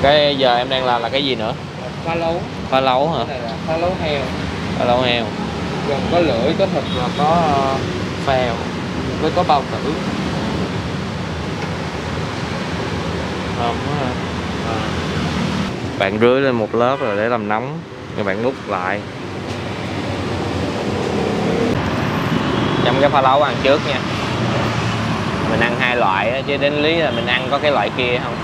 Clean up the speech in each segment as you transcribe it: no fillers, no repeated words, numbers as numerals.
Cái giờ em đang làm là cái gì nữa? Phá lấu. Phá lấu hả? Cái này là phá lấu heo. Phá lấu heo. Gồm có lưỡi, có thịt và có phèo với có bao tử. Thơm quá ha. Bạn rưới lên một lớp rồi để làm nóng, rồi bạn múc lại. Trong cái phá lấu ăn trước nha. Mình ăn hai loại chứ đến lý là mình ăn có cái loại kia không.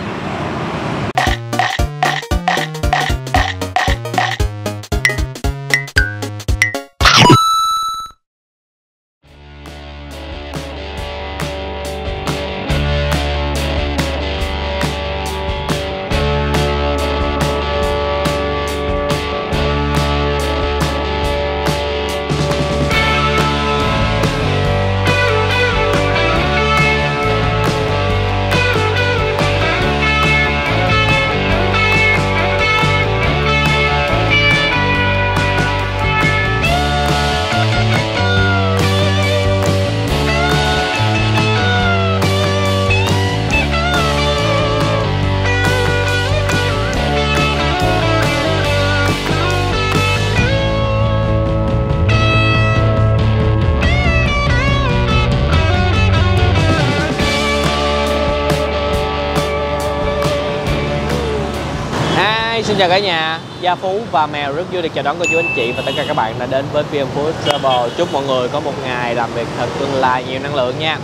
Xin chào cả nhà, Gia Phú và Mèo rất vui được chào đón cô chú anh chị và tất cả các bạn đã đến với PM Food Travel. Chúc mọi người có một ngày làm việc thật tương lai nhiều năng lượng nha.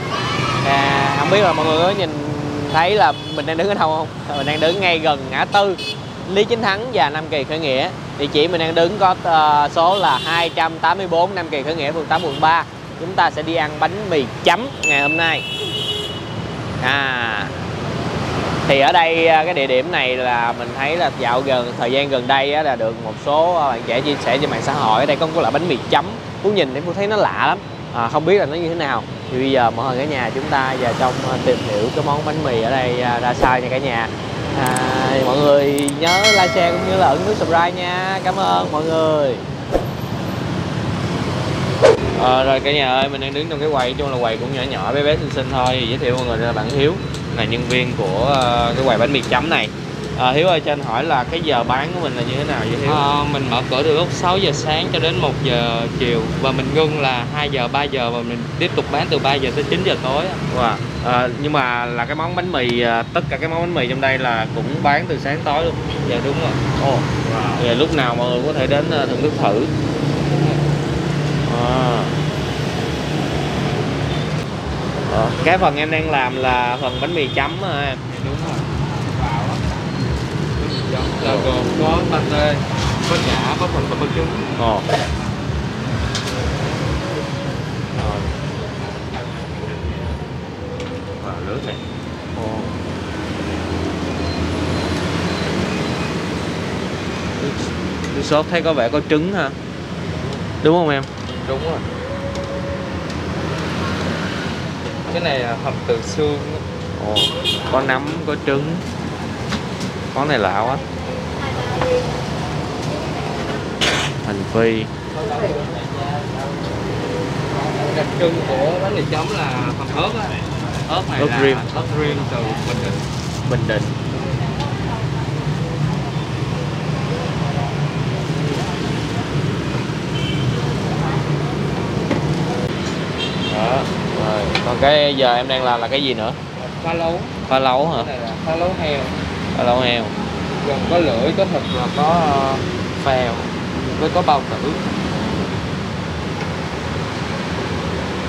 Không biết là mọi người có nhìn thấy là mình đang đứng ở đâu không? Mình đang đứng ngay gần ngã tư Lý Chính Thắng và Nam Kỳ Khởi Nghĩa. Địa chỉ mình đang đứng có số là 284 Nam Kỳ Khởi Nghĩa, phường 8, quận 3. Chúng ta sẽ đi ăn bánh mì chấm ngày hôm nay. Thì ở đây cái địa điểm này là mình thấy là thời gian gần đây là được một số bạn trẻ chia sẻ trên mạng xã hội. Ở đây có một loại bánh mì chấm, Phú nhìn thì Phú thấy nó lạ lắm, không biết là nó như thế nào. Thì bây giờ mọi người cả nhà chúng ta vào trong tìm hiểu cái món bánh mì ở đây ra sao nha cả nhà. Mọi người nhớ like, share cũng như là ấn nút subscribe nha. Cảm ơn mọi người. Rồi cả nhà ơi, mình đang đứng trong cái quầy, chung là quầy cũng nhỏ nhỏ bé bé xinh xinh thôi. Thì giới thiệu mọi người là bạn Hiếu, là nhân viên của cái quầy bánh mì chấm này. Hiếu ơi, cho anh hỏi là cái giờ bán của mình là như thế nào vậy Hiếu? Mình mở cửa từ lúc 6 giờ sáng cho đến 1 giờ chiều và mình ngưng là 2 giờ, 3 giờ và mình tiếp tục bán từ 3 giờ tới 9 giờ tối. Wow. Nhưng mà là cái món bánh mì, tất cả cái món bánh mì trong đây là cũng bán từ sáng tối luôn. Dạ đúng rồi. Thì lúc nào mọi người có thể đến thưởng thức thử. Cái phần em đang làm là phần bánh mì chấm hả em? Đúng rồi. Là gồm có pate, có chả, có phần bơ trứng. Vào nước này. Nước sốt thấy có vẻ có trứng ha. Đúng không em? Đúng rồi. Cái này là hầm từ xương. Có nấm, có trứng. Món này lạ quá. Hành phi. Đặc trưng của bánh mì chấm là phần ớt á. Ớt này là ớt riêng từ Bình Định. Bình Định. Đó. Rồi, còn cái giờ em đang làm là cái gì nữa? Phá lấu. Phá lấu hả? Cái này là phá lấu heo. Phá lấu heo. Gồm có lưỡi, có thịt và có phèo với có bao tử.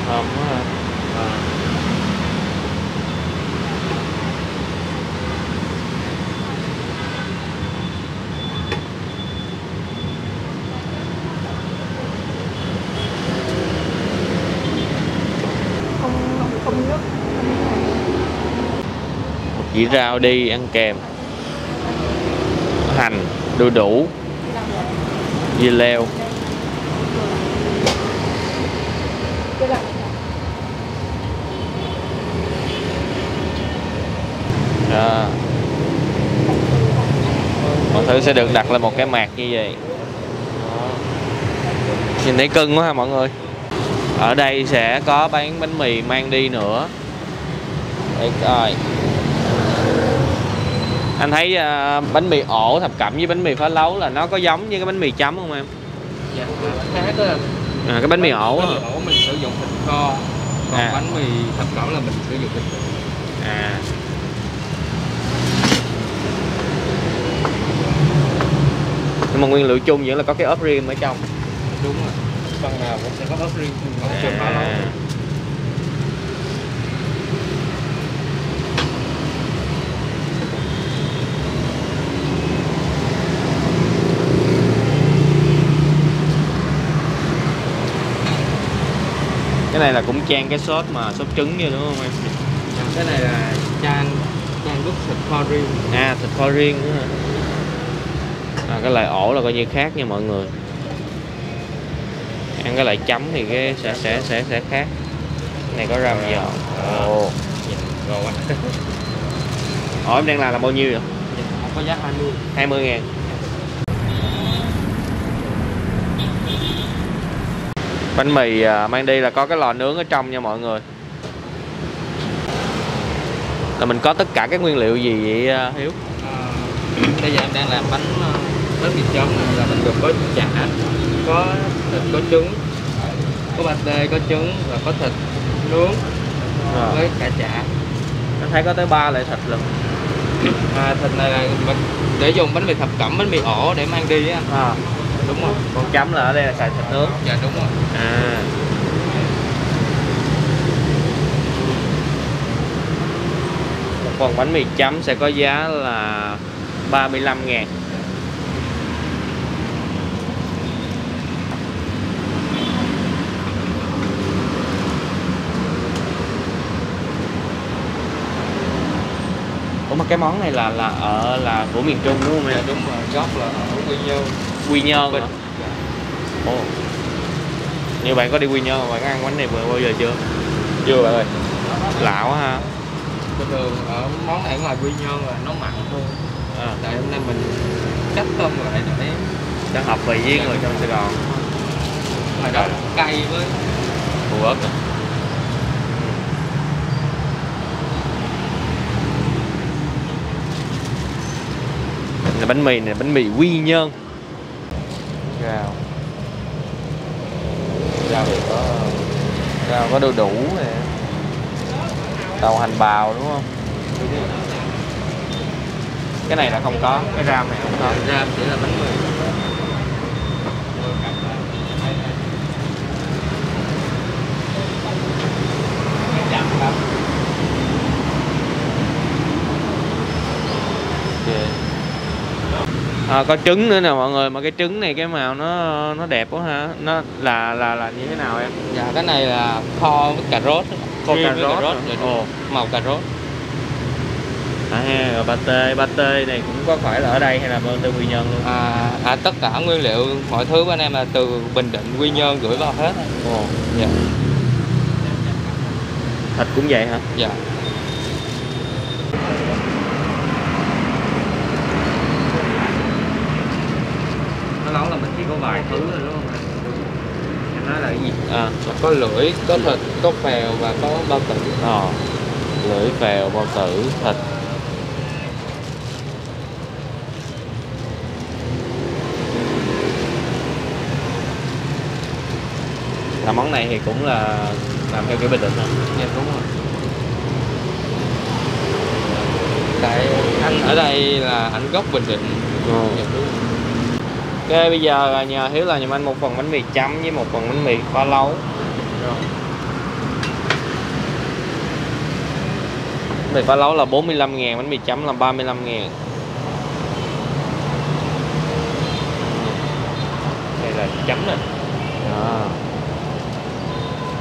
Thơm quá ha. Một dĩa rau đi ăn kèm. Hành, đu đủ, dưa leo. Mọi thứ sẽ được đặt lên một cái mạc như vậy. Nhìn thấy cưng quá ha mọi người. Ở đây sẽ có bán bánh mì mang đi nữa. Đây coi. Anh thấy bánh mì ổ thập cẩm với bánh mì phá lấu là nó có giống như cái bánh mì chấm không em? Dạ, khác đó. Cái bánh mì ổ bánh mì ổ mình sử dụng thịt kho, còn bánh mì thập cẩm là mình sử dụng thịt. Nhưng mà nguyên liệu chung vẫn là có cái ớt rim ở trong. Đúng rồi, phần nào cũng sẽ có ớt rim trong phá lấu. Cái này là cũng chan cái sốt mà sốt trứng như đúng không em? Cái này là chan đúc thịt kho riêng. Thịt kho riêng nữa hả? Cái loại ổ là coi như khác nha mọi người. Ăn cái loại chấm thì cái sẽ khác. Cái này có rau giò. Ngon quá. Ổ em đang làm là bao nhiêu vậy? Có giá 20. 20.000. Bánh mì mang đi là có cái lò nướng ở trong nha mọi người. Là mình có tất cả các nguyên liệu gì vậy Hiếu? Bây giờ em đang làm bánh mì chấm là mình gồm có chả, có thịt, có trứng, có pate, có trứng và có thịt nướng với cả chả. Anh thấy có tới 3 loại thịt luôn. Thịt này là để dùng bánh mì thập cẩm, bánh mì ổ để mang đi á. Đúng rồi. Còn chấm là ở đây là xài thịt nướng. Dạ đúng rồi. Một phần bánh mì chấm sẽ có giá là 35.000. Ủa mà cái món này là của miền Trung đúng không em? Dạ đúng rồi, gốc là ở Quy Nhơn. Quy Nhơn hả? Ồ. Như bạn có đi Quy Nhơn, bạn có ăn bánh này bao giờ chưa? Chưa bạn ơi. Lạ quá ha. Bình thường ở món này ở ngoài Quy Nhơn là nó mặn hơn. Tại hôm nay mình cắt tôm lại để cho hợp vị với người trong Sài Gòn. Ngoài đó cay với bù ớt. Là bánh mì này, bánh mì Quy Nhơn. Rau thì có đu đủ nè, tàu hành bào đúng không? Cái này là không có, cái ram này không có. Ram chỉ là bánh mì. Có trứng nữa nè mọi người, mà cái trứng này cái màu nó đẹp quá ha. Nó là như thế nào em? Dạ cái này là kho với cà rốt. Kho cà rốt. Màu cà rốt. Rồi pate này cũng có phải là ở đây hay là bên từ Quy Nhơn luôn? Tất cả nguyên liệu mọi thứ của anh em là từ Bình Định, Quy Nhơn gửi vào hết. Dạ. Thịt cũng vậy hả? Dạ. Nó nấu là mình chỉ có vài thứ thôi đúng không? Em nói là cái gì? Có lưỡi, có thịt, có phèo và có bao tử. Lưỡi, phèo, bao tử, thịt. Là món này thì cũng là làm theo kiểu Bình Định hả? Dạ đúng rồi. Tại anh ở đây là anh gốc Bình Định. Dạ, đúng. Ok, bây giờ nhờ Hiếu là giùm anh một phần bánh mì chấm với một phần bánh mì kho lấu. Bánh mì kho lấu là 45.000, bánh mì chấm là 35.000. Đây là chấm nè.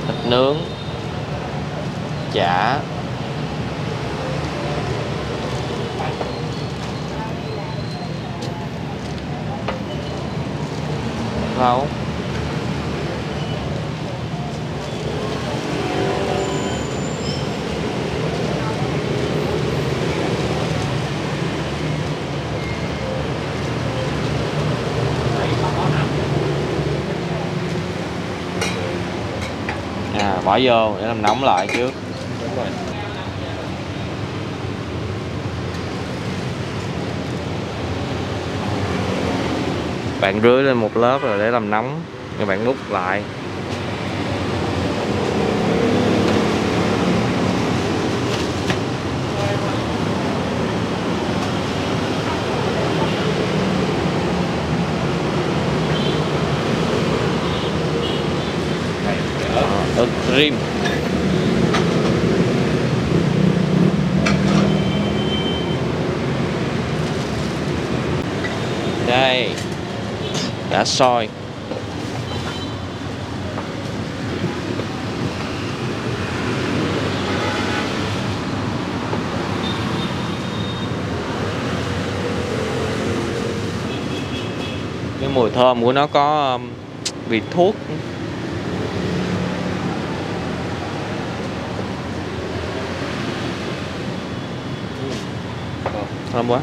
Thịt nướng, chả, lấu. Bỏ vô để làm nóng lại trước. Đúng rồi. Bạn rưới lên một lớp rồi để làm nóng, rồi bạn múc lại. Ớt rim. Đây, đã sôi. Cái mùi thơm của nó có vị thuốc. Thơm quá.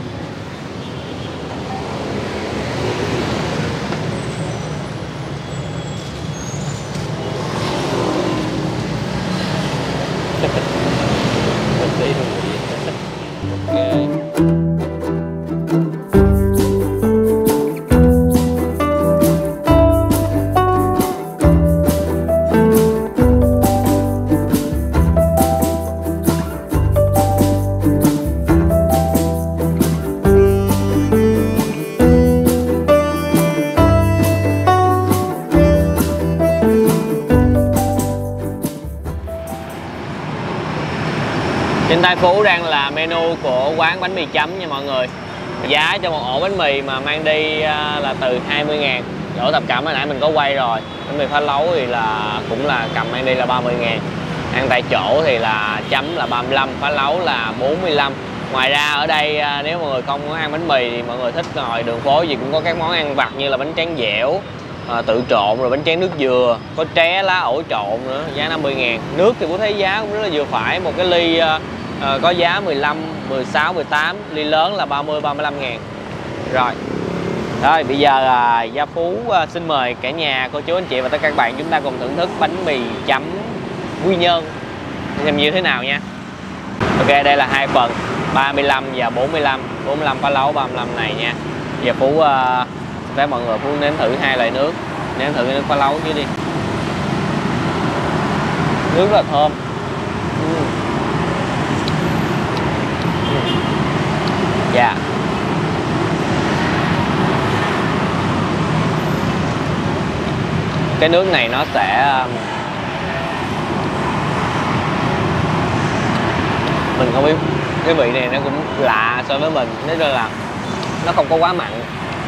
Trên tay Phú đang là menu của quán bánh mì chấm nha mọi người. Giá cho một ổ bánh mì mà mang đi là từ 20.000. Ổ thập cẩm hồi nãy mình có quay rồi. Bánh mì phá lấu thì là cũng là cầm mang đi là 30.000. Ăn tại chỗ thì là chấm là 35, phá lấu là 45. Ngoài ra ở đây nếu mọi người không có ăn bánh mì thì mọi người thích ngồi đường phố gì cũng có các món ăn vặt như là bánh tráng dẻo, tự trộn, rồi bánh tráng nước dừa, có tré lá ổi trộn nữa, giá 50.000. Nước thì Phú thấy giá cũng rất là vừa phải, một cái ly có giá 15, 16, 18, ly lớn là 30, 35.000. Rồi. Rồi bây giờ Gia Phú xin mời cả nhà, cô chú anh chị và tất cả các bạn chúng ta cùng thưởng thức bánh mì chấm Quy Nhơn xem như thế nào nha. Ok, đây là hai phần 35 và 45, 45 phá lấu, 35 này nha. Giờ Phú với mọi người Phú nếm thử hai loại nước, nếm thử cái nước phá lấu chứ đi. Nước rất là thơm. Dạ. Cái nước này nó sẽ mình không biết, cái vị này nó cũng lạ so với mình, nên là nó không có quá mặn,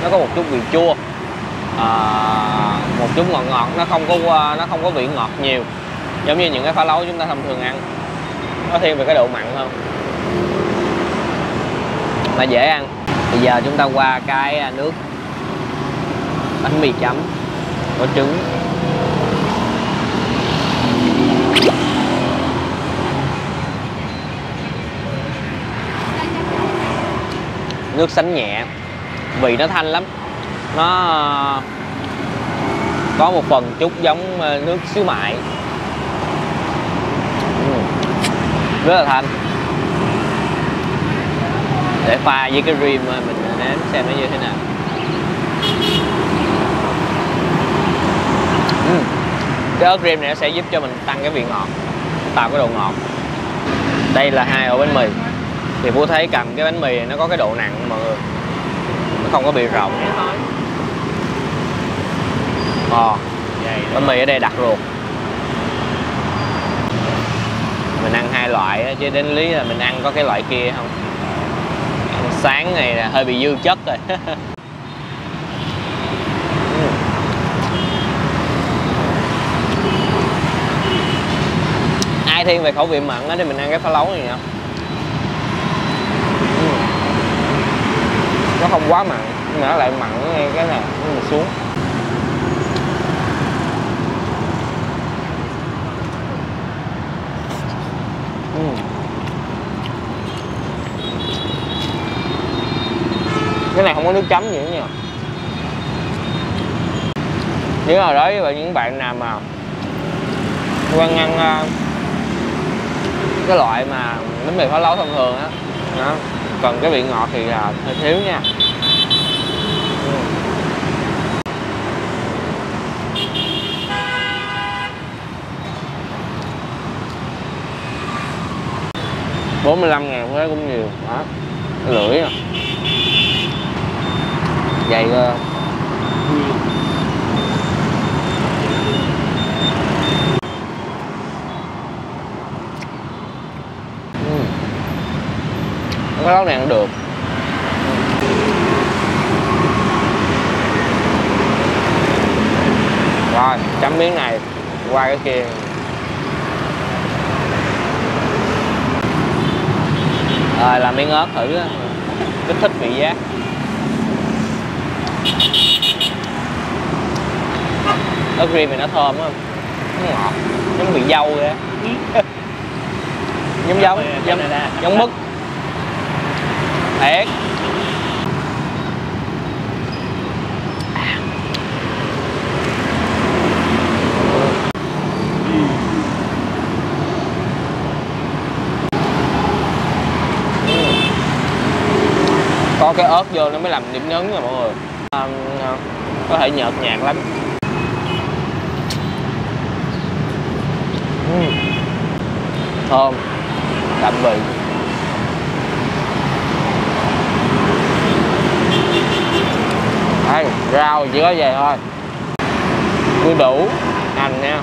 nó có một chút vị chua, một chút ngọt ngọt, nó không có vị ngọt nhiều giống như những cái phá lấu chúng ta thông thường ăn, nó thiên về cái độ mặn hơn mà dễ ăn. Bây giờ chúng ta qua cái nước bánh mì chấm có trứng. Nước sánh nhẹ, vị nó thanh lắm, nó có một phần chút giống nước xíu mại, rất là thanh. Để pha với cái rim mình nếm xem nó như thế nào. Cái ớt rim này nó sẽ giúp cho mình tăng cái vị ngọt, tạo cái độ ngọt. Đây là hai ổ bánh mì. Thì Phú thấy cầm cái bánh mì này nó có cái độ nặng mọi người, nó không có bị rộng. Bánh mì ở đây đặc ruột. Mình ăn hai loại chứ đến lý là mình ăn có cái loại kia không. Ăn sáng này là hơi bị dư chất rồi. Ai thiên về khẩu vị mặn thì mình ăn cái phá lấu này nha. Nó không quá mặn nhưng mà nó lại mặn ngay cái này, nó mình xuống. Cái này không có nước chấm gì nữa nha. Nếu mà đối với những bạn nào mà quen ăn cái loại mà bánh mì phá lấu thông thường á, còn cái vị ngọt thì hơi thiếu nha. 45.000 thấy cũng nhiều đó. Cái lưỡi à. Dày cơ. Cái món này ăn được. Rồi chấm miếng này qua cái kia. Rồi làm miếng ớt thử kích thích vị giác. Ớt rim thì nó thơm không? Nó ngọt, giống vị dâu vậy. giống mứt. Thiệt. Có cái ớt vô nó mới làm điểm nhấn nha mọi người. Có thể nhợt nhạt lắm. Thơm, đậm vị. Đây, rau chỉ có vậy thôi. Đu đủ, hành nha.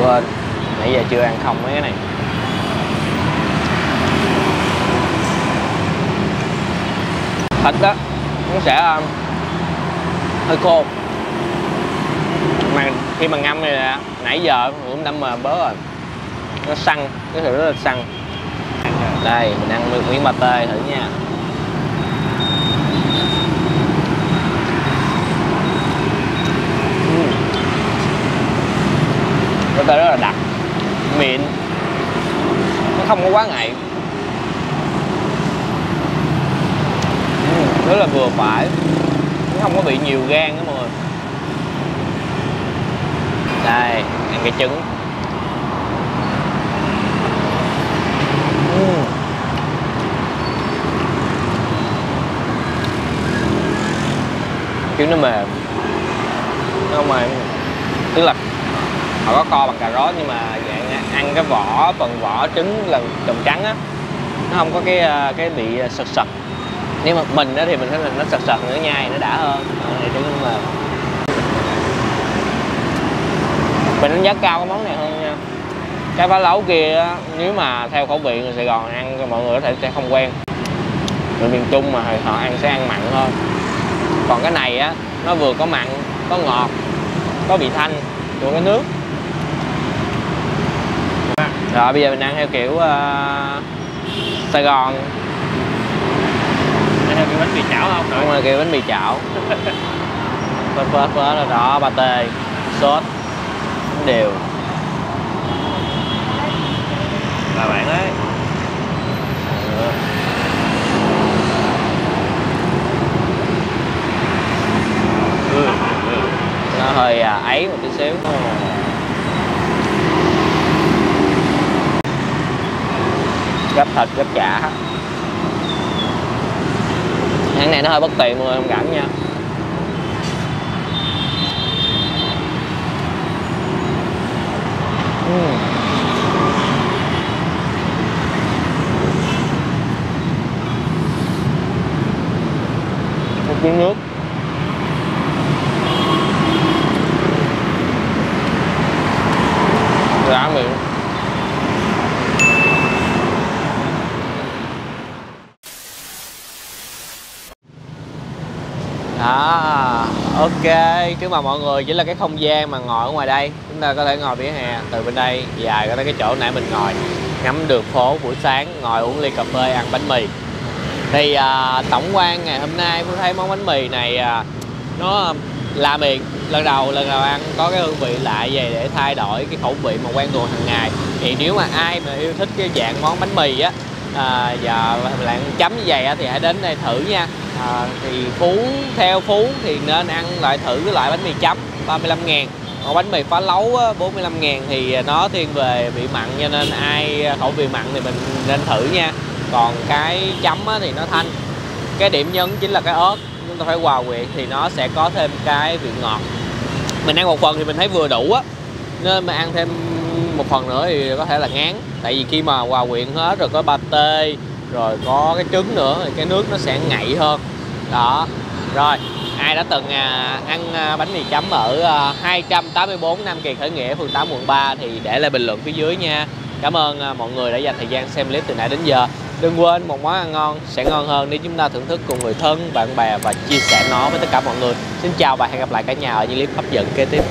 Quên, nãy giờ chưa ăn không mấy cái này. Thịt đó nó sẽ hơi khô, mà khi mà ngâm này nè, nãy giờ cũng đã mờ bớ rồi, nó săn, cái thịt rất là săn. Đây mình ăn miếng pate thử nha. Pate rất là đặc, mịn, nó không có quá ngậy, rất là vừa phải, nó không có bị nhiều gan đó mọi người. Đây, ăn cái trứng. Trứng nó mềm, nó không mềm, tức là họ có kho bằng cà rốt nhưng mà dạng ăn cái vỏ, phần vỏ trứng là trồng trắng á, nó không có cái bị sật sật. Nếu mà mình đó thì mình thấy là nó sật sật nữa, nhai nó đã hơn. Này trứng nó mềm. Mình đánh giá cao cái món này hơn nha. Cái phá lấu kia nếu mà theo khẩu vị người Sài Gòn ăn mọi người có thể sẽ không quen. Người miền Trung mà họ ăn sẽ ăn mặn hơn. Còn cái này á, nó vừa có mặn, có ngọt, có vị thanh của cái nước. Rồi bây giờ mình ăn theo kiểu Sài Gòn. Ăn theo kiểu bánh mì chảo không? Đúng rồi, kiểu bánh mì chảo. Phết là đó, pate, sốt đều. Là bạn đấy. Nó hơi ấy một tí xíu. Gấp thịt, gấp chả. Cái này nó hơi bất tiện mọi người thông cảm nha. Một miếng nước. Đã miệng. Ok, trước mặt mọi người chỉ là cái không gian mà ngồi ở ngoài đây. Chúng ta có thể ngồi vỉa hè, từ bên đây dài có tới cái chỗ nãy mình ngồi, ngắm được phố buổi sáng, ngồi uống ly cà phê, ăn bánh mì. Thì tổng quan ngày hôm nay tôi thấy món bánh mì này nó lạ miệng. Lần đầu ăn có cái hương vị lạ vậy để thay đổi cái khẩu vị mà quen thuộc hàng ngày. Thì nếu mà ai mà yêu thích cái dạng món bánh mì á và lại chấm như vậy á, thì hãy đến đây thử nha. Thì theo Phú thì nên ăn thử cái loại bánh mì chấm 35.000. Còn bánh mì phá lấu á, 45.000 thì nó thiên về vị mặn, cho nên ai khẩu vị mặn thì mình nên thử nha. Còn cái chấm á, thì nó thanh. Cái điểm nhấn chính là cái ớt, ta phải hòa quyện thì nó sẽ có thêm cái vị ngọt. Mình ăn một phần thì mình thấy vừa đủ á, nên mà ăn thêm một phần nữa thì có thể là ngán. Tại vì khi mà hòa quyện hết rồi có pate rồi có cái trứng nữa thì cái nước nó sẽ ngậy hơn đó. Rồi ai đã từng ăn bánh mì chấm ở 284 Nam Kỳ Khởi Nghĩa, phường 8, quận 3 thì để lại bình luận phía dưới nha. Cảm ơn mọi người đã dành thời gian xem clip từ nãy đến giờ. Đừng quên một món ăn ngon sẽ ngon hơn nếu chúng ta thưởng thức cùng người thân, bạn bè và chia sẻ nó với tất cả mọi người. Xin chào và hẹn gặp lại cả nhà ở những clip hấp dẫn kế tiếp.